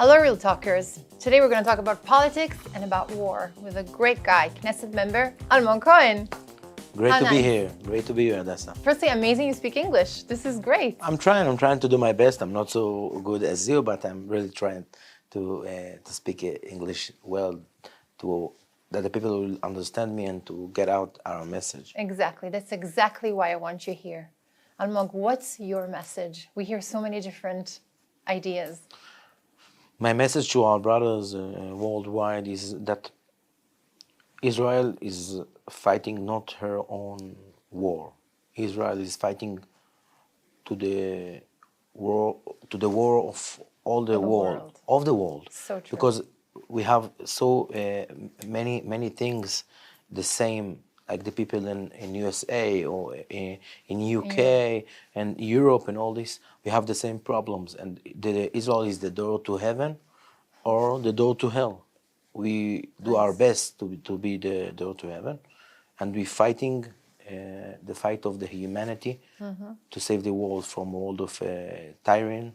Hello, Real Talkers. Today we're going to talk about politics and about war with a great guy, Knesset member Almog Cohen. Great to be here. Great to be here, Adessa. Firstly, amazing you speak English. This is great. I'm trying to do my best. I'm not so good as you, but I'm really trying to speak English well, that the people will understand me and to get out our message. Exactly. That's exactly why I want you here. Almog, what's your message? We hear so many different ideas. My message to our brothers worldwide is that Israel is fighting not her own war. Israel is fighting to the war of all the world. Of the world. So true. Because we have so many things the same, like the people in USA or in UK and Europe and all this. We have the same problems, and Israel is the door to heaven or the door to hell. We do our best to be the door to heaven, and we're fighting the fight of the humanity to save the world from a world of tyranny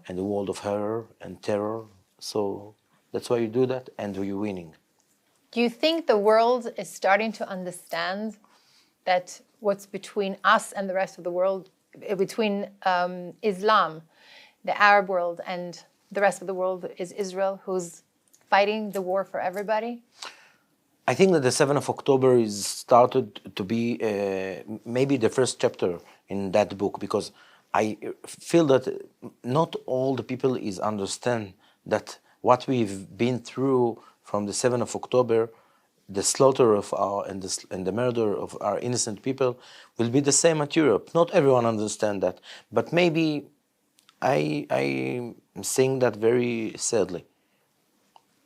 and the world of horror and terror. So that's why you do that, and you're winning. Do you think the world is starting to understand that what's between us and the rest of the world, between Islam, the Arab world, and the rest of the world is Israel, who's fighting the war for everybody? I think that the 7th of October is started to be maybe the first chapter in that book, because I feel that not all the people is understand that what we've been through from the 7th of October, the slaughter of and the murder of our innocent people will be the same at Europe. Not everyone understand that, but maybe I'm saying that very sadly.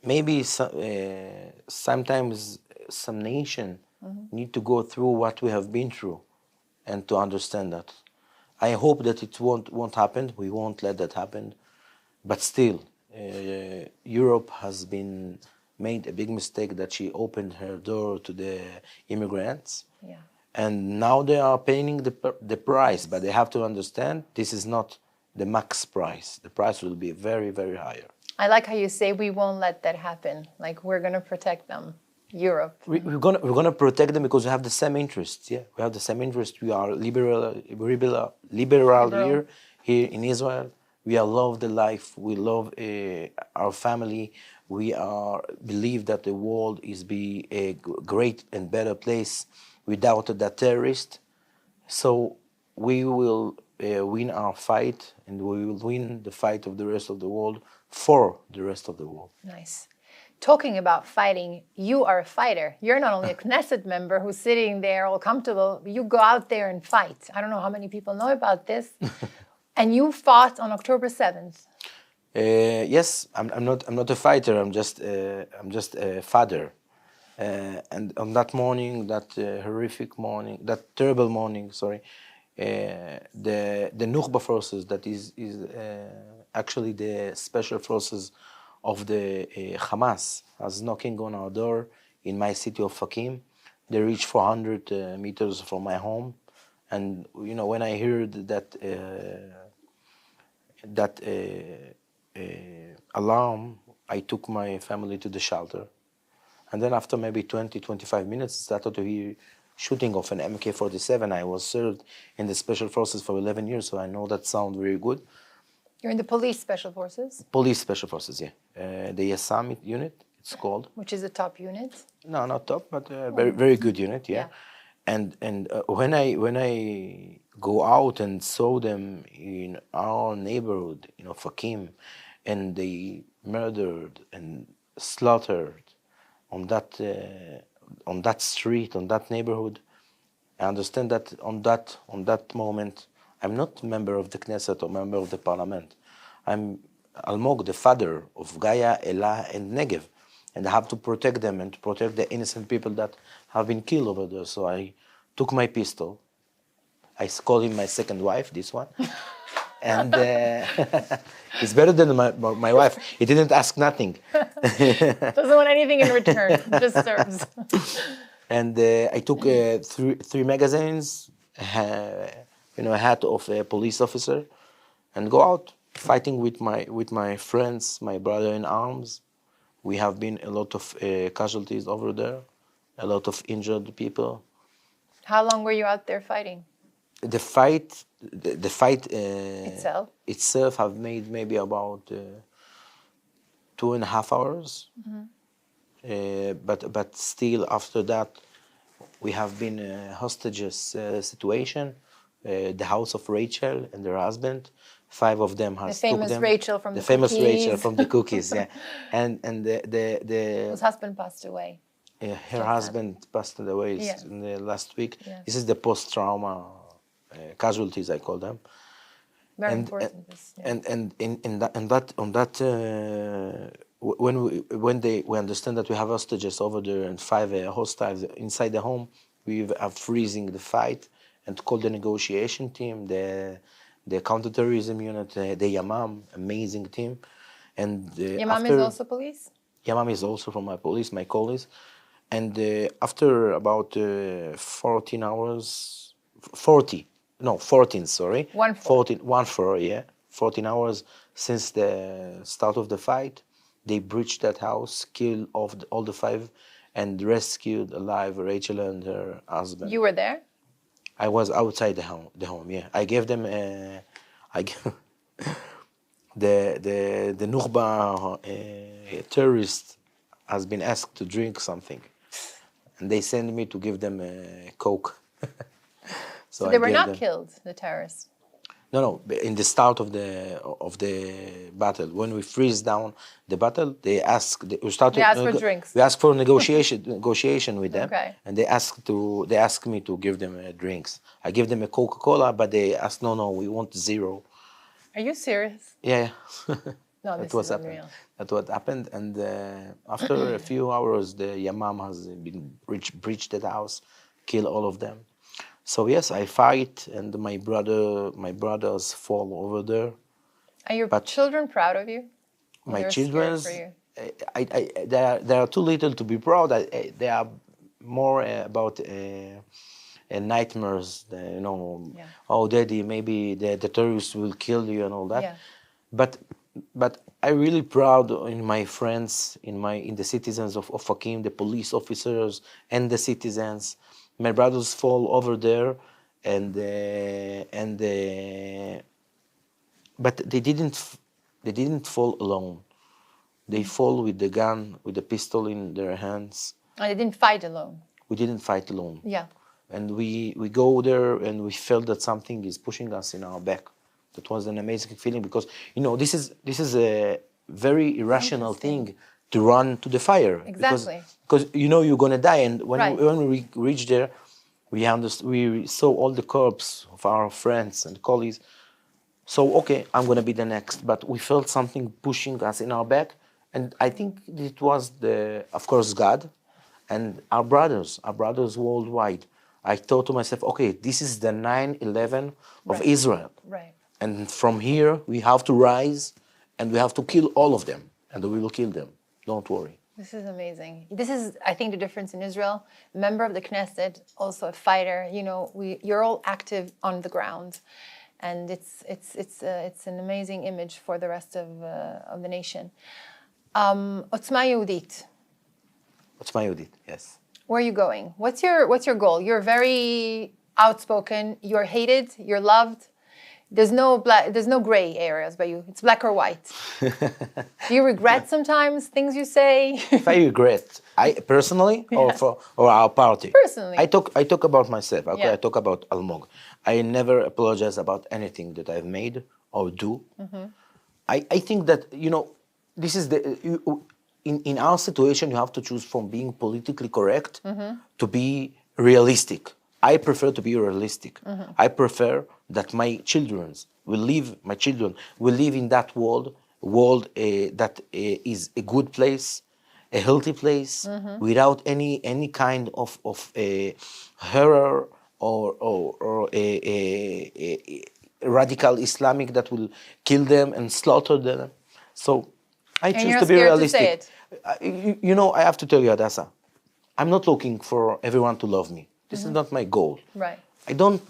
Maybe sometimes some nation need to go through what we have been through, and to understand that. I hope that it won't happen. We won't let that happen, but still, Europe has been made a big mistake that she opened her door to the immigrants, and now they are paying the price. But they have to understand this is not the max price. The price will be very, very higher. I like how you say we won't let that happen. Like, we're going to protect them, Europe. We're gonna protect them because we have the same interests. Yeah, we have the same interest. We are liberal here in Israel. We love the life. We love our family. We believe that the world is be a great and better place without that terrorist. So we will win our fight, and we will win the fight of the rest of the world for the rest of the world. Nice. Talking about fighting, you are a fighter. You're not only a Knesset member who's sitting there all comfortable, but you go out there and fight. I don't know how many people know about this. And you fought on October 7th. Yes, I'm not a fighter. I'm just a father. And on that morning, that horrific morning, that terrible morning, sorry, the Nukhba forces, that is actually the special forces of the Hamas, was knocking on our door in my city of Fakim. They reached 400 meters from my home, and when I heard that alarm, I took my family to the shelter, and then after maybe 20-25 minutes, started to hear shooting of an MK-47. I was served in the Special Forces for 11 years, so I know that sound very good. You're in the Police Special Forces? Police Special Forces, yeah. The Yassam unit, it's called. Which is a top unit? No, not top, but very good unit, yeah. And when I go out and saw them in our neighborhood, Fakim, and they murdered and slaughtered on that street, on that neighborhood, I understand that on that moment, I'm not a member of the Knesset or member of the parliament. I'm Almog, the father of Gaza, Elah, and Negev, and I have to protect them and to protect the innocent people that have been killed over there. So I took my pistol. I called him my second wife, this one, and it's better than my wife. He didn't ask nothing. Doesn't want anything in return, just serves. And I took three magazines, a hat of a police officer, and go out fighting with my friends, my brother in arms. We have been a lot of casualties over there, a lot of injured people. How long were you out there fighting? The fight itself have made maybe about 2.5 hours. But still after that, we have been hostages situation. The house of Rachel and her husband, 5 of them has the famous took them. Rachel from the famous cookies. Rachel from the cookies, yeah. And Whose husband passed away. her husband passed away in the last week. This is the post-trauma casualties, I call them. Very important. And when we understand that we have hostages over there and 5 hostiles inside the home, we are freezing the fight and call the negotiation team, the counterterrorism unit, the Yamam, amazing team. And Yamam is also police? Yamam is also from my police, my colleagues. And after about 14 hours, 14, sorry. 14, yeah. 14 hours since the start of the fight, they breached that house, killed all the 5, and rescued alive Rachel and her husband. You were there? I was outside the home, yeah. I gave them the Nukhba terrorist has been asked to drink something, and they sent me to give them Coke. So they were not killed, the terrorists? No. In the start of the battle, when we freeze down the battle, they ask for drinks. We ask for negotiation with them, and they ask me to give them drinks. I give them a Coca-Cola, but they ask, no, we want 0. Are you serious? Yeah. No, this is unreal. That's what happened, and after a few hours, the Yamam has been breached the house, kill all of them. So yes, I fight, and my brothers fall over there. Are your children proud of you? My children, they are too little to be proud. They are more about nightmares. Oh, Daddy, maybe the terrorists will kill you and all that. Yeah. But I'm really proud in my friends, in the citizens of Fakim, the police officers and the citizens. My brothers fall over there, but they didn't fall alone. They fall with the gun, with the pistol in their hands. And they didn't fight alone. We didn't fight alone. Yeah. And we go there, and we felt that something is pushing us in our back. That was an amazing feeling, because this is a very irrational thing to run to the fire. Exactly. Because you're gonna die, and when we reached there, we saw all the corpses of our friends and colleagues. So okay, I'm gonna be the next. But we felt something pushing us in our back, and I think it was of course, God, and our brothers worldwide. I thought to myself, okay, this is the 9/11 of Israel. Right. And from here, we have to rise, and we have to kill all of them, and we will kill them. Don't worry. This is amazing. This is, I think, the difference in Israel. A member of the Knesset, also a fighter. You're all active on the ground, and it's an amazing image for the rest of the nation. Otzma Yehudit. Otzma Yehudit, yes. Where are you going? What's your goal? You're very outspoken. You're hated. You're loved. There's no gray areas by you. It's black or white. Do you regret sometimes things you say? If I regret, personally, or our party? Personally. I talk about myself. Okay, I talk about Almog. I never apologize about anything that I've made or do. Mm-hmm. I think that this is in our situation, you have to choose from being politically correct to be realistic. I prefer to be realistic. Mm-hmm. I prefer that my children will live in that world that is a good place, a healthy place, without any kind of horror or a radical Islamic that will kill them and slaughter them. So I choose to be realistic. To say it. I have to tell you, Hadassah, I'm not looking for everyone to love me. This is not my goal. Right. I don't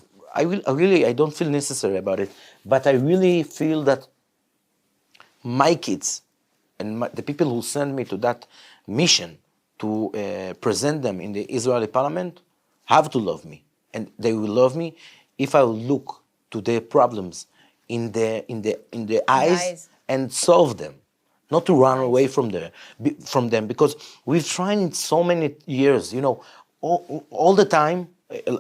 feel necessary about it, but I really feel that my kids and the people who send me to that mission to present them in the Israeli parliament have to love me, and they will love me if I will look to their problems in the eyes and solve them, not to run away from them, because we've tried in so many years, all the time.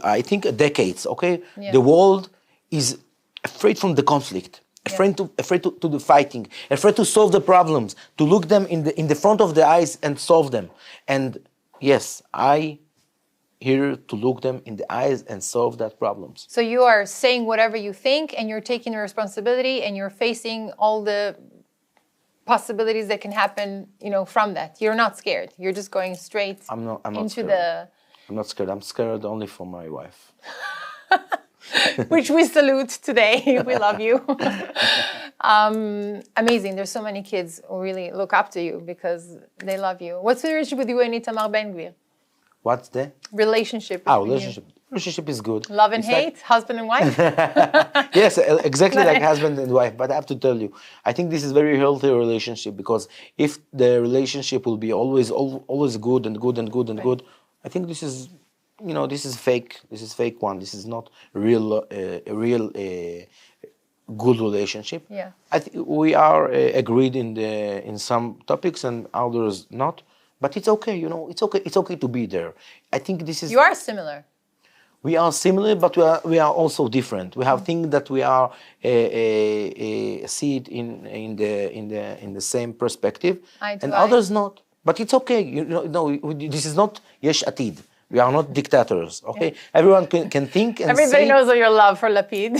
I think decades. Okay, the world is afraid from the conflict. Afraid to the fighting, afraid to solve the problems, to look them in the front of the eyes and solve them. And yes, I here to look them in the eyes and solve that problems. So you are saying whatever you think, and you're taking the responsibility, and you're facing all the possibilities that can happen, from that. You're not scared. You're just going straight I'm not into scared. I'm not scared. I'm scared only for my wife. Which we salute today. We love you. Amazing. There's so many kids who really look up to you because they love you. What's the relationship with you and Itamar Ben-Gvir? What's the relationship? Relationship. Relationship is good. Love and hate, husband and wife? Yes, exactly like husband and wife. But I have to tell you, I think this is very healthy relationship, because if the relationship will be always good and good and good and good, I think this is, this is fake. This is fake one. This is not real, good relationship. Yeah. I think we are agreed in some topics and others not. But it's okay. It's okay. It's okay to be there. I think this is. You are similar. We are similar, but we are also different. We have things that we are see it in the same perspective, and others not. But it's okay. This is not Yesh Atid. We are not dictators. Okay, yeah. Everyone can think and everybody knows your love for Lapid.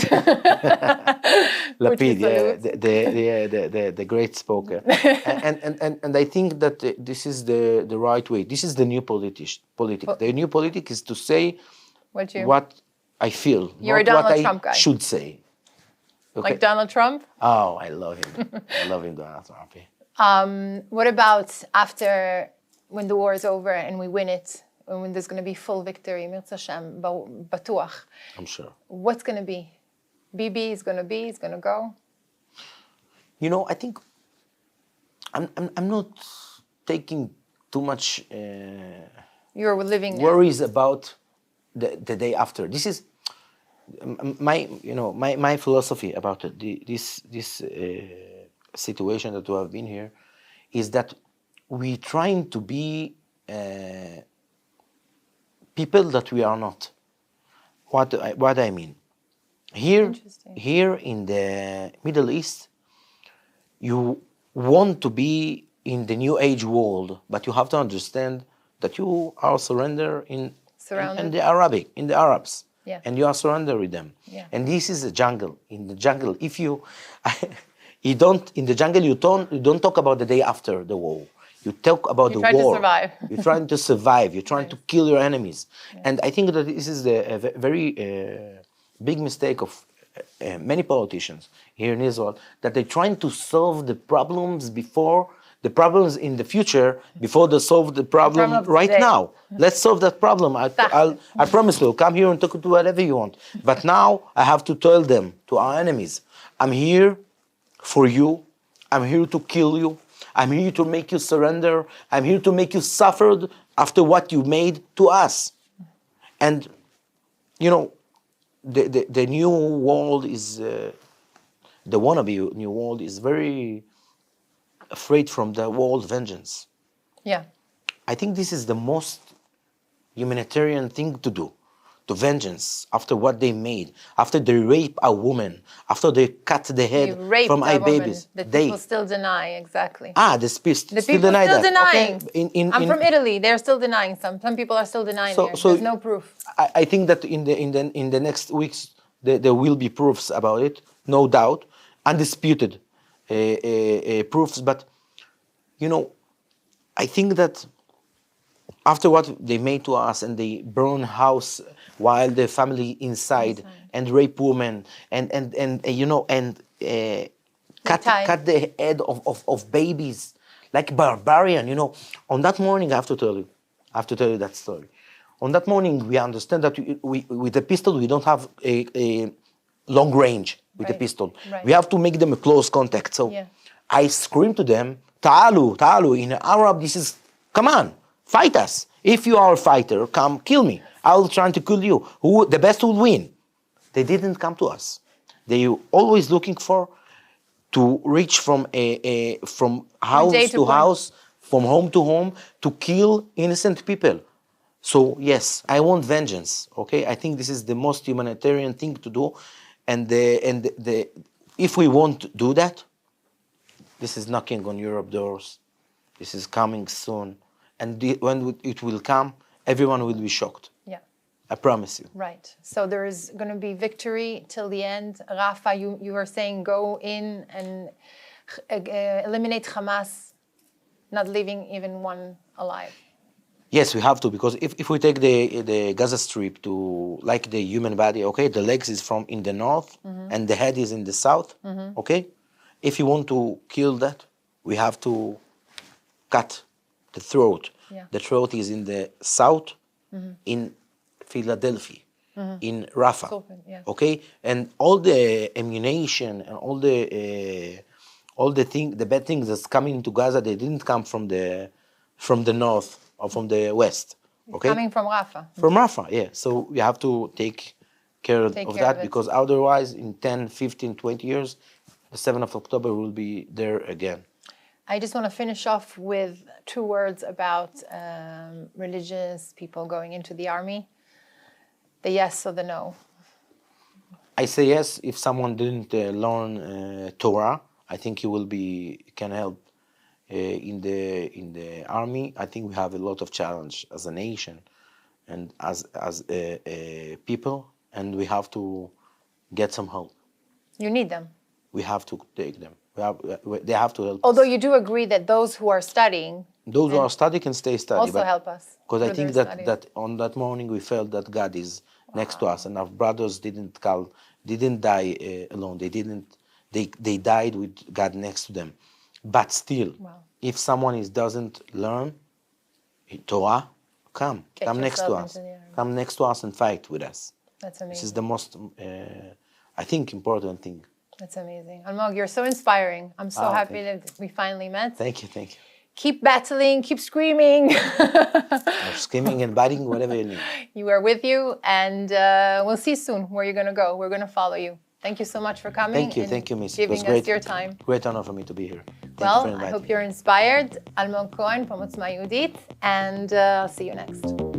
Lapid, the great spoker, and I think that this is the right way. This is the new politics. The new politics is to say what I feel, You're not a Donald what Trump I guy. should say. Okay? Like Donald Trump? Oh, I love him. I love him, Donald Trump. What about after, when the war is over and we win it, when there's going to be full victory, Mirz Hashem, Batuach? I'm sure. What's going to be? Bibi is going to go? I think I'm not taking too much You're living worries about the day after. This is my philosophy about it. This situation that we have been here is that we trying to be people that we are not. What I mean here in the Middle East, you want to be in the New Age world, but you have to understand that you are surrendered in the Arabs, yeah. And you are surrendered with them. Yeah. And this is a jungle. In the jungle, if you don't in the jungle, you don't talk about the day after the war. You talk about the war. To survive. You're trying to survive. You're trying to kill your enemies. Yeah. And I think that this is a very big mistake of many politicians here in Israel, that they're trying to solve the problems in the future before they solve the problem right now. Let's solve that problem. I promise you, come here and talk to whatever you want. But now I have to tell them, to our enemies, I'm here for you. I'm here to kill you. I'm here to make you surrender. I'm here to make you suffer after what you made to us. And, the new world is, the wannabe new world is very afraid from the world vengeance. Yeah. I think this is the most humanitarian thing to do, to vengeance after what they made, after they rape a woman, after they cut the head from our babies. That people still deny, exactly. The people still deny that. Denying. Okay. I'm from Italy. They're still denying some. Some people are still denying it. There's no proof. I think that in the next weeks there will be proofs about it, no doubt, undisputed proofs. But I think that after what they made to us, and they burn house while the family inside and rape women and cut the head of babies like barbarian. On that morning, I have to tell you that story. On that morning, we understand that we with the pistol we don't have a long range with the pistol. Right. We have to make them a close contact. So I scream to them, ta'alu, ta'alu. In Arab, this is, come on, fight us. If you are a fighter, come kill me. I'll try to kill you. The best will win. They didn't come to us. They were always looking to reach from from house to house, from home to kill innocent people. So yes, I want vengeance. Okay, I think this is the most humanitarian thing to do, and if we won't do that, this is knocking on Europe doors. This is coming soon, and when it will come, everyone will be shocked. Yeah, I promise you. Right. So there is going to be victory till the end. Rafa, you were saying go in and eliminate Hamas, not leaving even one alive. Yes, we have to, because if we take the Gaza Strip to like the human body, okay, the legs is from in the north and the head is in the south, okay? If you want to kill that, we have to cut the throat. Yeah. The throat is in the south, in Philadelphia, in Rafah, Yeah. okay? And all the ammunition and all the bad things that's coming to Gaza, they didn't come from the north or from the west, okay? Coming from Rafah. From Rafah, yeah. So we have to take care of that, because otherwise in 10, 15, 20 years, the 7th of October will be there again. I just want to finish off with 2 words about religious people going into the army. The yes or the no. I say yes if someone didn't learn Torah. I think he can help in the army. I think we have a lot of challenge as a nation and as people, and we have to get some help. You need them. We have to take them. They have to help. Although you do agree that those who are studying, those who are studying can stay study. Also help us. Because I think that on that morning we felt that God is next to us, and our brothers didn't die alone. They died with God next to them. But still, if someone doesn't learn Torah, come next to us. Come next to us and fight with us. That's amazing. This is the most, I think, important thing. That's amazing. Almog, you're so inspiring. I'm so happy that we finally met. Thank you. Keep battling, keep screaming. Screaming and biting, whatever you need. You are with you, and we'll see soon where you're going to go. We're going to follow you. Thank you so much for coming. Thank you, Miss. Giving us your time. Great honor for me to be here. I hope you're inspired. Almog Cohen from Otzma Yehudit, and I'll see you next.